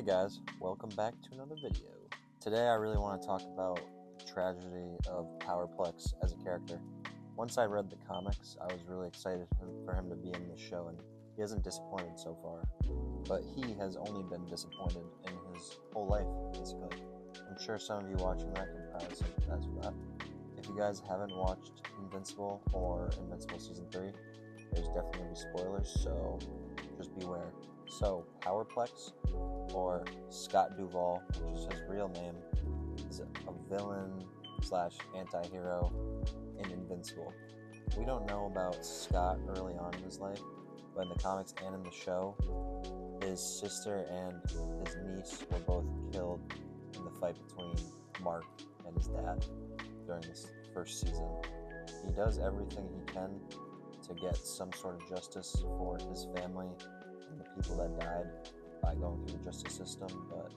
Hey guys, welcome back to another video. Today I really want to talk about the tragedy of Powerplex as a character. Once I read the comics, I was really excited for him to be in this show, and he hasn't disappointed so far. But he has only been disappointed in his whole life, basically. I'm sure some of you watching that can probably sympathize with that. If you guys haven't watched Invincible or Invincible Season 3, there's definitely going to be spoilers, so just beware. So, Powerplex, or Scott Duvall, which is his real name, is a villain slash anti-hero in Invincible. We don't know about Scott early on in his life, but in the comics and in the show, his sister and his niece were both killed in the fight between Mark and his dad during this first season. He does everything he can to get some sort of justice for his family and the people that died by going through the justice system, but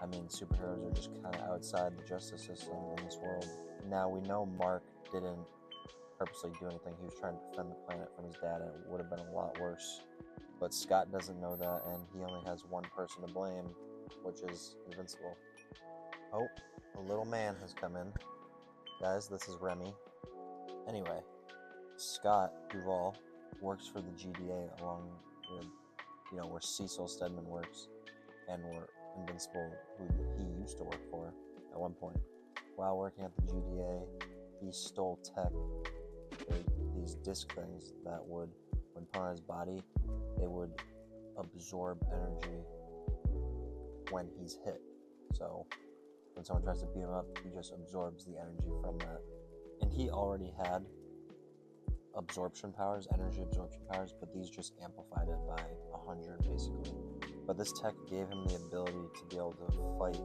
I mean, superheroes are just kind of outside the justice system in this world. Now, we know Mark didn't purposely do anything. He was trying to defend the planet from his dad, and it would have been a lot worse. But Scott doesn't know that, and he only has one person to blame, which is Invincible. Oh, a little man has come in. Guys, this is Remy. Anyway, Scott Duvall works for the GDA along with, where Cecil Stedman works, and where Invincible, who he used to work for at one point. While working at the GDA, he stole tech, these disc things that would, when put on his body, they would absorb energy when he's hit. So when someone tries to beat him up, he just absorbs the energy from that. And he already had energy absorption powers, but these just amplified it by 100 basically. But this tech gave him the ability to be able to fight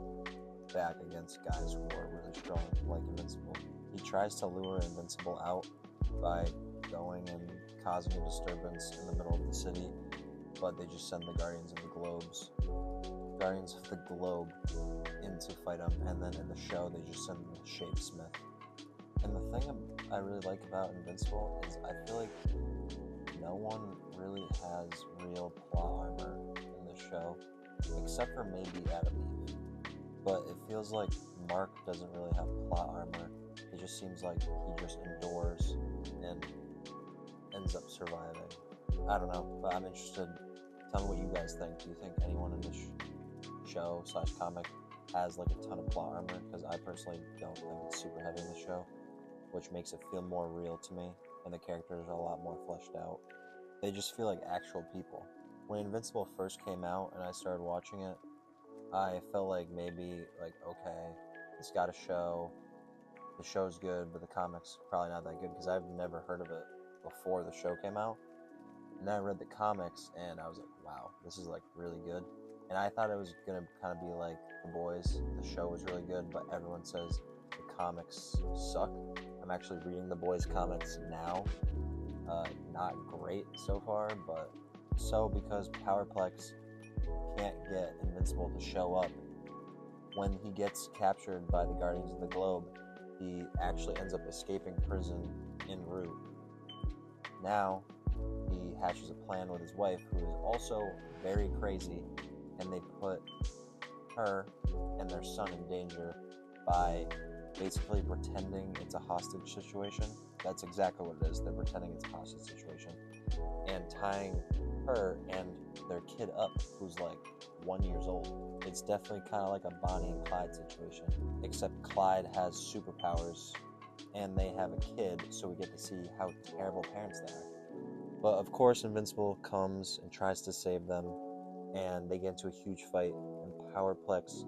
back against guys who are really strong, like Invincible. He tries to lure Invincible out by going and causing a disturbance in the middle of the city, but they just send the Guardians of the Globe in to fight him, and then in the show they just send the Shapesmith. And the thing I really like about Invincible is I feel like no one really has real plot armor in the show, except for maybe Adam Eve. But it feels like Mark doesn't really have plot armor. It just seems like he just endures and ends up surviving. I don't know, but I'm interested. Tell me what you guys think. Do you think anyone in this show / comic has like a ton of plot armor? Because I personally don't think it's super heavy in the show, which makes it feel more real to me, and the characters are a lot more fleshed out. They just feel like actual people. When Invincible first came out and I started watching it, I felt like maybe, okay, it's got a show, the show's good, but the comic's probably not that good, because I've never heard of it before the show came out. And then I read the comics, and I was like, wow, this is really good. And I thought it was going to kind of be like The Boys. The show was really good, but everyone says the comics suck. I'm actually reading The Boys comics now. Not great so far, but so because Powerplex can't get Invincible to show up, when he gets captured by the Guardians of the Globe, he actually ends up escaping prison en route. Now, he hatches a plan with his wife, who is also very crazy, and they put her and their son in danger by basically pretending it's a hostage situation. That's exactly what it is. They're pretending it's a hostage situation and tying her and their kid up, who's 1 year old. It's definitely kind of like a Bonnie and Clyde situation, except Clyde has superpowers and they have a kid, so we get to see how terrible parents they are. But of course, Invincible comes and tries to save them, and they get into a huge fight, and Powerplex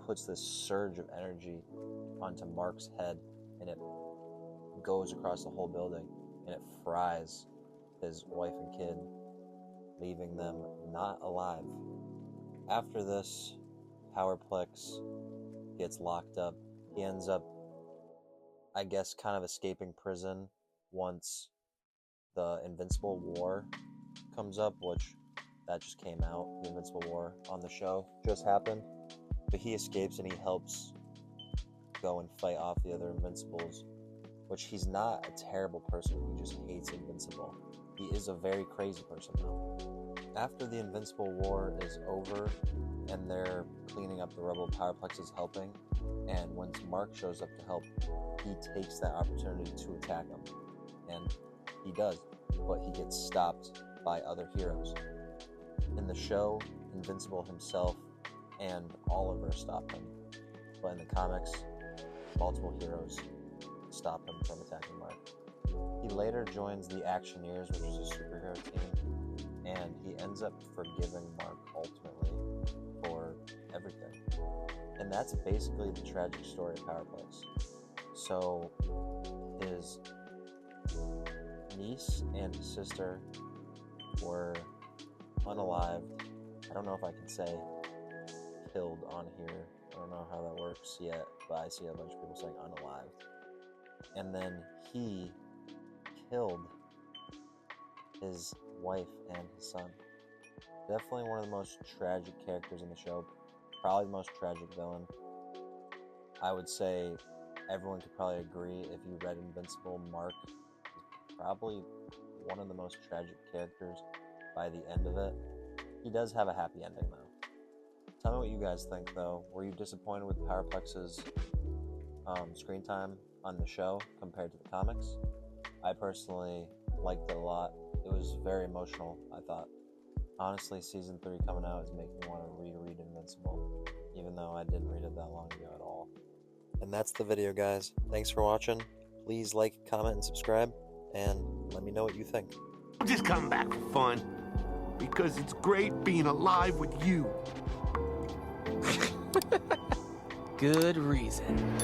puts this surge of energy onto Mark's head, and it goes across the whole building, and it fries his wife and kid, leaving them not alive. After this, Powerplex gets locked up. He ends up, I guess, kind of escaping prison once the Invincible War comes up, which that just came out. The Invincible War on the show just happened. But he escapes and he helps go and fight off the other Invincibles, which he's not a terrible person. He just hates Invincible. He is a very crazy person, though. After the Invincible War is over and they're cleaning up the rubble, Powerplex is helping, and once Mark shows up to help, he takes that opportunity to attack him, and he does, but he gets stopped by other heroes. In the show, Invincible himself and Oliver stop him, but in the comics, multiple heroes stop him from attacking Mark. He later joins the Actioneers, which is a superhero team, and he ends up forgiving Mark ultimately for everything. And that's basically the tragic story of Powerplex. So his niece and his sister were unalived. I don't know if I can say killed on here. I don't know how that works yet, but I see a bunch of people saying unalived. And then he killed his wife and his son. Definitely one of the most tragic characters in the show. Probably the most tragic villain. I would say everyone could probably agree, if you read Invincible, Mark is probably one of the most tragic characters by the end of it. He does have a happy ending though. Tell me what you guys think though. Were you disappointed with Powerplex's screen time on the show compared to the comics? I personally liked it a lot. It was very emotional, I thought. Honestly, season 3 coming out is making me want to reread Invincible, even though I didn't read it that long ago at all. And that's the video, guys. Thanks for watching. Please like, comment, and subscribe, and let me know what you think. I'm just coming back for fun, because it's great being alive with you. Good reason.